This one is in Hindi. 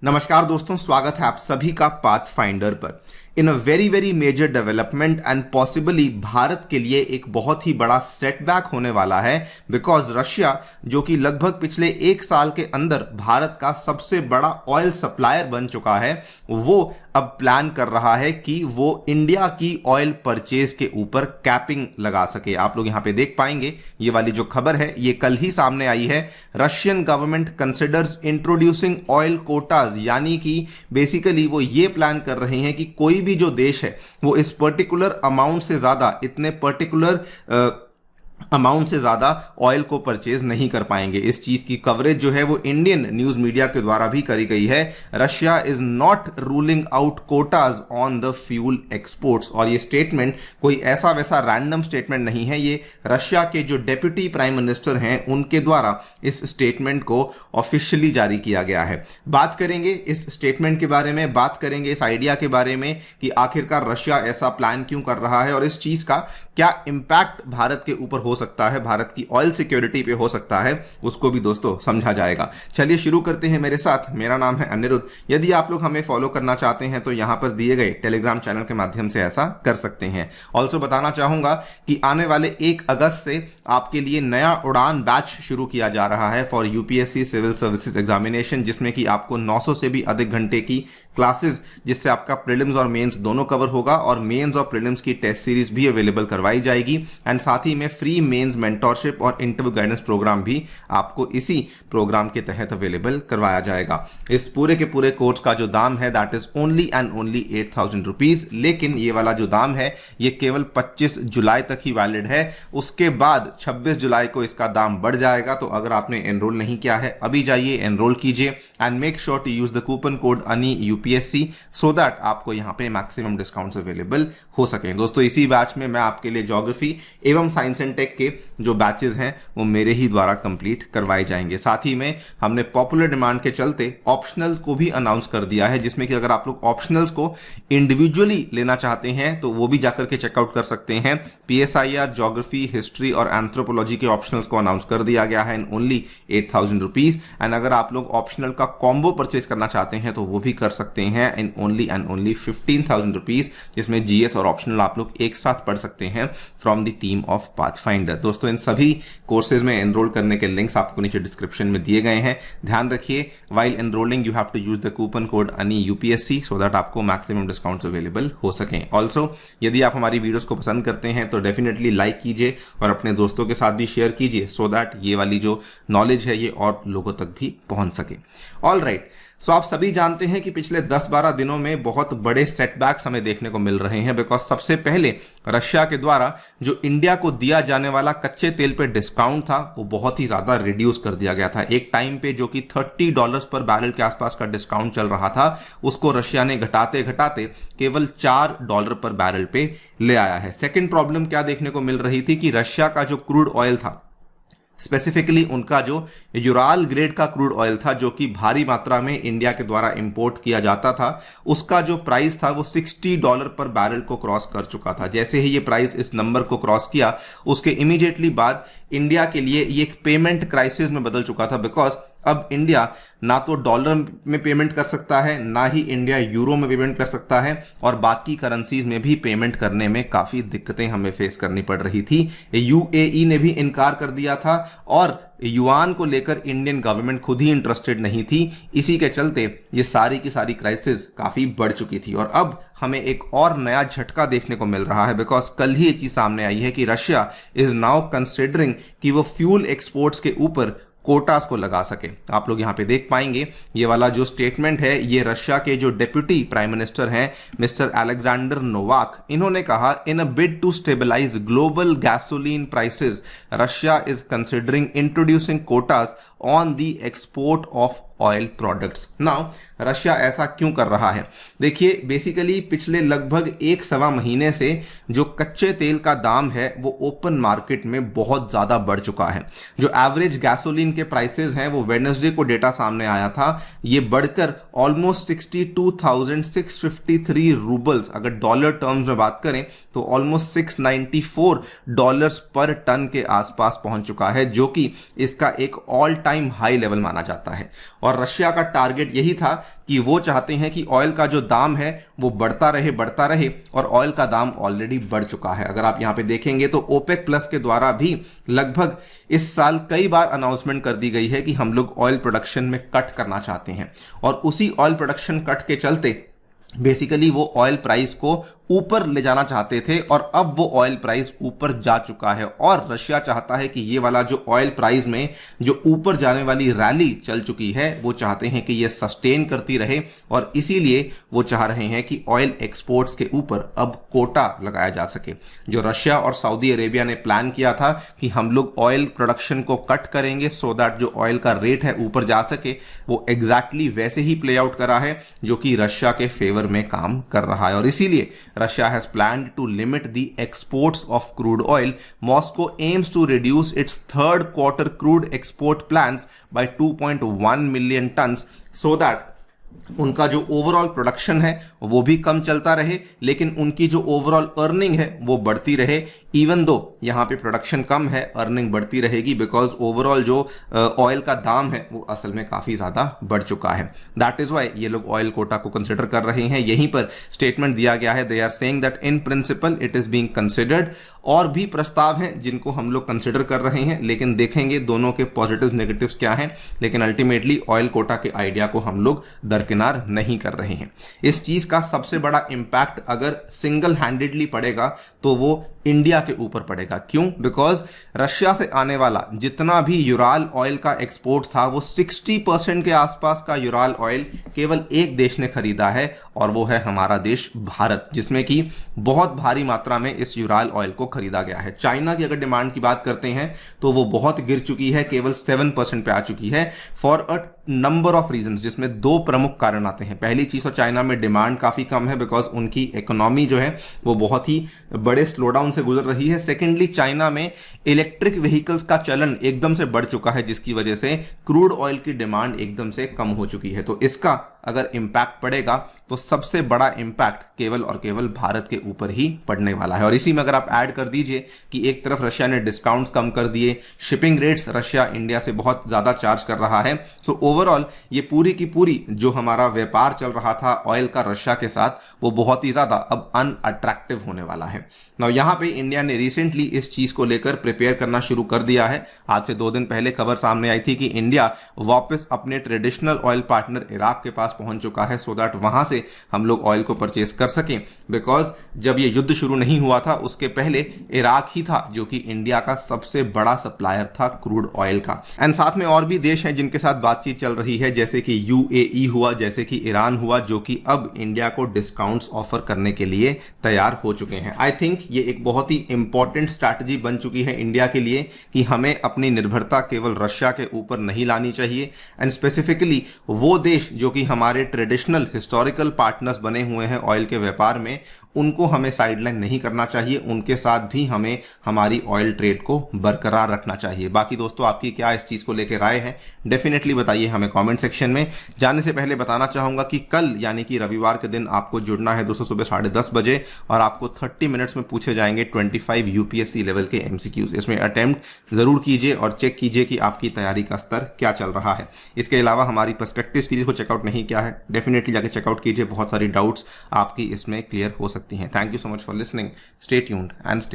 नमस्कार दोस्तों, स्वागत है आप सभी का पाथ फाइंडर पर। In a very major development and possibly Bharat के लिए एक बहुत ही बड़ा सेटबैक होने वाला है, बिकॉज रशिया जो कि लगभग पिछले एक साल के अंदर भारत का सबसे बड़ा ऑयल सप्लायर बन चुका है, वो अब प्लान कर रहा है कि वो इंडिया की ऑयल परचेज के ऊपर कैपिंग लगा सके। आप लोग यहां पे देख पाएंगे, ये वाली जो खबर है ये कल ही सामने आई है। Russian government considers introducing oil Kota's, यानी कि बेसिकली वो ये प्लान कर रहे हैं कि कोई भी जो देश है वो इस पर्टिकुलर अमाउंट से ज्यादा, इतने पर्टिकुलर अमाउंट से ज्यादा ऑयल को परचेज नहीं कर पाएंगे। इस चीज की कवरेज जो है वो इंडियन न्यूज मीडिया के द्वारा भी करी गई है। Russia is not ruling out Kota's on the fuel exports. और ये स्टेटमेंट कोई ऐसा वैसा रैंडम स्टेटमेंट नहीं है, ये रशिया के जो डेप्यूटी प्राइम मिनिस्टर हैं उनके द्वारा इस स्टेटमेंट को ऑफिशियली जारी किया गया है। बात करेंगे इस स्टेटमेंट के बारे में, बात करेंगे इस आइडिया के बारे में कि आखिरकार रशिया ऐसा प्लान क्यों कर रहा है और इस चीज का क्या इंपैक्ट भारत के ऊपर हो सकता है, भारत की ऑयल सिक्योरिटी पे हो सकता है, उसको भी दोस्तों समझा जाएगा। चलिए शुरू करते हैं मेरे साथ। मेरा नाम है अनिरुद्ध। यदि आप लोग हमें फॉलो करना चाहते हैं तो यहां पर दिए गए टेलीग्राम चैनल के माध्यम से ऐसा कर सकते हैं। ऑल्सो बताना चाहूंगा कि आने वाले 1 अगस्त से आपके लिए नया उड़ान बैच शुरू किया जा रहा है for UPSC civil services examination, जिसमें कि आपको 900 से भी अधिक घंटे की क्लासेस, जिससे आपका प्रीलिम्स और मेंस दोनों कवर होगा, और मेंस और प्रीलिम्स की टेस्ट सीरीज भी अवेलेबल करवाई जाएगी। एंड साथ ही में फ्री मेंस मेंटोरशिप और इंटरव्यू गाइडेंस प्रोग्राम भी आपको इसी प्रोग्राम के तहत अवेलेबल करवाया जाएगा। इस पूरे के पूरे कोर्स का जो दाम है that is only and only 8,000 rupees. लेकिन ये वाला जो दाम है ये केवल 25 जुलाई तक ही वैलिड है। उसके बाद 26 जुलाई को इसका दाम बढ़ जाएगा। तो अगर आपने एनरोल नहीं किया है, अभी जाइए एनरोल कीजिए and make sure to use the coupon code Ani UPSC so that आपको यहां पे मैक्सिमम डिस्काउंट्स अवेलेबल हो सके। दोस्तों इसी बैच में मैं आपके लिए ज्योग्राफी एवं साइंस एंड टेक के जो बैचेस हैं वो मेरे ही द्वारा कंप्लीट करवाए जाएंगे। साथ ही में हमने पॉपुलर डिमांड के चलते ऑप्शनल को भी अनाउंस कर दिया है, जिसमें कि अगर आप लोग ऑप्शनल्स को इंडिविजुअली लेना चाहते हैं तो वो भी जाकर के चेकआउट कर सकते हैं। PSIR, ज्योग्राफी, हिस्ट्री और एंथ्रोपोलॉजी के ऑप्शनल्स को अनाउंस कर दिया गया है इन ओनली 8,000 रुपीज। एंड अगर आप लोग ऑप्शनल का कॉम्बो परचेज करना चाहते हैं तो वो भी कर सकते हैं in only and only 15,000 rupees, जिसमें GS और ऑप्शनल आप लोग एक साथ पढ़ सकते हैं from the team of pathfinder. दोस्तों इन सभी कोर्सेज में एनरोल करने के लिंक्स आपको नीचे डिस्क्रिप्शन में दिए गए हैं। ध्यान रखिए, while enrolling you have to use the coupon code Ani UPSC so that आपको मैक्सिमम डिस्काउंट्स अवेलेबल हो सकें। ऑल्सो यदि आप हमारी वीडियोस को पसंद करते हैं तो डेफिनेटली लाइक कीजिए और अपने दोस्तों के साथ भी शेयर कीजिए सो दैट ये वाली जो नॉलेज है ये और लोगों तक भी पहुंच सके। ऑल राइट, सो आप सभी जानते हैं कि पिछले 10-12 दिनों में बहुत बड़े सेटबैक्स हमें देखने को मिल रहे हैं, बिकॉज सबसे पहले रशिया के द्वारा जो इंडिया को दिया जाने वाला कच्चे तेल पे डिस्काउंट था वो बहुत ही ज्यादा रिड्यूस कर दिया गया था। एक टाइम पे जो कि $30 पर बैरल के आसपास का डिस्काउंट चल रहा था, उसको रशिया ने घटाते घटाते केवल $4 पर बैरल पे ले आया है। सेकेंड प्रॉब्लम क्या देखने को मिल रही थी कि रशिया का जो क्रूड ऑयल था, स्पेसिफिकली उनका जो यूराल ग्रेड का क्रूड ऑयल था, जो कि भारी मात्रा में इंडिया के द्वारा इंपोर्ट किया जाता था, उसका जो प्राइस था वो $60 पर बैरल को क्रॉस कर चुका था। जैसे ही ये प्राइस इस नंबर को क्रॉस किया, उसके इमीडिएटली बाद इंडिया के लिए ये एक पेमेंट क्राइसिस में बदल चुका था, बिकॉज अब इंडिया ना तो डॉलर में पेमेंट कर सकता है, ना ही इंडिया यूरो में पेमेंट कर सकता है, और बाकी करेंसीज में भी पेमेंट करने में काफी दिक्कतें हमें फेस करनी पड़ रही थी। UAE ने भी इनकार कर दिया था और युआन को लेकर इंडियन गवर्नमेंट खुद ही इंटरेस्टेड नहीं थी। इसी के चलते ये सारी की सारी क्राइसिस काफी बढ़ चुकी थी। और अब हमें एक और नया झटका देखने को मिल रहा है, बिकॉज कल ही ये चीज सामने आई है कि रशिया इज नाउ कंसिडरिंग कि वो फ्यूल एक्सपोर्ट्स के ऊपर कोटास को लगा सके। आप लोग यहां पे देख पाएंगे ये वाला जो स्टेटमेंट है ये रशिया के जो डेप्यूटी प्राइम मिनिस्टर हैं मिस्टर अलेक्जेंडर नोवाक, इन्होंने कहा in a bid to stabilise global gasoline prices Russia is considering introducing quotas on the export of oil products. Now Russia ऐसा क्यों कर रहा है? देखिए, बेसिकली पिछले लगभग 1-1.25 महीने से जो कच्चे तेल का दाम है वो ओपन मार्केट में बहुत ज्यादा बढ़ चुका है। जो एवरेज गैसोलीन के प्राइसेस हैं वो वेडनेसडे को डेटा सामने आया था, ये बढ़कर ऑलमोस्ट 62,653 रूबल्स, अगर डॉलर टर्म्स में बात करें तो ऑलमोस्ट $694 पर टन के आसपास पहुंच चुका है, जो कि इसका एक ऑल टाइम हाई लेवल माना जाता है। और रशिया का टारगेट यही था कि वो चाहते हैं कि ऑयल का जो दाम है वो बढ़ता रहे और ऑयल का दाम ऑलरेडी बढ़ चुका है। अगर आप यहां पे देखेंगे तो ओपेक प्लस के द्वारा भी लगभग इस साल कई बार अनाउंसमेंट कर दी गई है कि हम लोग ऑयल प्रोडक्शन में कट करना चाहते हैं, और उसी ऑयल प्रोडक्शन कट के चलते बेसिकली वो ऑयल प्राइस को ऊपर ले जाना चाहते थे, और अब वो ऑयल प्राइस ऊपर जा चुका है। और रशिया चाहता है कि ये वाला जो ऑयल प्राइस में जो ऊपर जाने वाली रैली चल चुकी है वो चाहते हैं कि ये सस्टेन करती रहे, और इसीलिए वो चाह रहे हैं कि ऑयल एक्सपोर्ट्स के ऊपर अब कोटा लगाया जा सके। जो रशिया और सऊदी अरेबिया ने प्लान किया था कि हम लोग ऑयल प्रोडक्शन को कट करेंगे सो दैट जो ऑयल का रेट है ऊपर जा सके, वो एग्जैक्टली वैसे ही प्ले आउट करा है जो कि रशिया के फेवर में काम कर रहा है। और इसीलिए Russia has planned to limit the exports of crude oil. Moscow aims to reduce its third quarter crude export plans by 2.1 million tons so that उनका जो ओवरऑल प्रोडक्शन है वो भी कम चलता रहे, लेकिन उनकी जो ओवरऑल अर्निंग है वो बढ़ती रहे। इवन दो यहाँ पे प्रोडक्शन कम है, अर्निंग बढ़ती रहेगी, बिकॉज ओवरऑल जो ऑयल का दाम है वो असल में काफी ज्यादा बढ़ चुका है। दैट इज वाई ये लोग ऑयल कोटा को कंसिडर कर रहे हैं। यहीं पर स्टेटमेंट दिया गया है, they are saying that in principle it is being considered. और भी प्रस्ताव हैं जिनको हम लोग कंसिडर कर रहे हैं, लेकिन देखेंगे दोनों के पॉजिटिव्स नेगेटिव्स क्या हैं। लेकिन अल्टीमेटली ऑयल कोटा के आइडिया को हम लोग दरकिनार नहीं कर रहे हैं। इस चीज का सबसे बड़ा इंपैक्ट अगर सिंगल हैंडेडली पड़ेगा तो वो इंडिया के ऊपर पड़ेगा। क्यों? बिकॉज रशिया से आने वाला जितना भी यूराल ऑयल का एक्सपोर्ट था वो 60% के आसपास का यूराल ऑयल केवल एक देश ने खरीदा है, और वो है हमारा देश भारत, जिसमें कि बहुत भारी मात्रा में इस यूराल ऑयल को खरीदा गया है। चाइना की अगर डिमांड की बात करते हैं तो वो बहुत गिर चुकी है, केवल 7% पे आ चुकी है, for a number of reasons, जिसमें दो प्रमुख कारण आते हैं। पहली चीज तो चाइना में डिमांड काफी कम है, बिकॉज उनकी इकोनॉमी जो है वो बहुत ही बड़े स्लोडाउन से गुजर रही है। सेकेंडली, चाइना में इलेक्ट्रिक व्हीकल्स का चलन एकदम से बढ़ चुका है, जिसकी वजह से क्रूड ऑयल की डिमांड एकदम से कम हो चुकी है। तो इसका अगर इंपैक्ट पड़ेगा तो सबसे बड़ा इंपैक्ट केवल और केवल भारत के ऊपर ही पड़ने वाला है। और इसी में अगर आप ऐड कर दीजिए कि एक तरफ रशिया ने डिस्काउंट्स कम कर दिए, शिपिंग रेट्स रशिया इंडिया से बहुत ज्यादा चार्ज कर रहा है, सो ओवरऑल ये पूरी की पूरी जो हमारा व्यापार चल रहा था ऑयल का रशिया के साथ, वो बहुत ही ज्यादा अब अनअट्रैक्टिव होने वाला है। नाउ यहां पे इंडिया ने रिसेंटली इस चीज को लेकर प्रिपेयर करना शुरू कर दिया है। आज से 2 दिन पहले खबर सामने आई थी कि इंडिया वापस अपने ट्रेडिशनल ऑयल पार्टनर इराक के पास पहुंच चुका है, सो दैट वहां से हम लोग ऑयल को परचेस कर सकें। बिकॉज जब ये युद्ध शुरू नहीं हुआ था उसके पहले इराक ही था जो कि इंडिया का सबसे बड़ा सप्लायर था क्रूड ऑयल का। एंड साथ में और भी देश हैं जिनके साथ बातचीत चल रही है, जैसे कि यूएई हुआ, जैसे कि ईरान हुआ, जो कि अब इंडिया को डिस्काउंट्स ऑफर करने के लिए तैयार हो चुके हैं। आई थिंक ये एक बहुत ही इंपॉर्टेंट स्ट्रैटेजी बन चुकी है इंडिया के लिए कि हमें अपनी निर्भरता केवल रशिया के ऊपर नहीं लानी चाहिए, एंड स्पेसिफिकली वो देश जो कि हमारे ट्रेडिशनल हिस्टोरिकल पार्टनर्स बने हुए हैं ऑयल के व्यापार में, उनको हमें साइडलाइन नहीं करना चाहिए। उनके साथ भी हमें हमारी ऑयल ट्रेड को बरकरार रखना चाहिए। बाकी दोस्तों आपकी क्या इस चीज को लेकर राय है, डेफिनेटली बताइए हमें कमेंट सेक्शन में। जाने से पहले बताना चाहूंगा कि कल यानी कि रविवार के दिन आपको जुड़ना है दोस्तों सुबह 10:30 बजे, और आपको 30 मिनट्स में पूछे जाएंगे 25 यूपीएससी लेवल के एमसीक्यूज। इसमें अटेम्प्ट जरूर कीजिए और चेक कीजिए कि आपकी तैयारी का स्तर क्या चल रहा है। इसके अलावा हमारी पर्सपेक्टिव सीरीज को चेकआउट नहीं किया है, डेफिनेटली जाकर चेकआउट कीजिए। बहुत सारी डाउट्स आपकी इसमें क्लियर हो सकती हैं। Thank you so much for listening, stay tuned and stay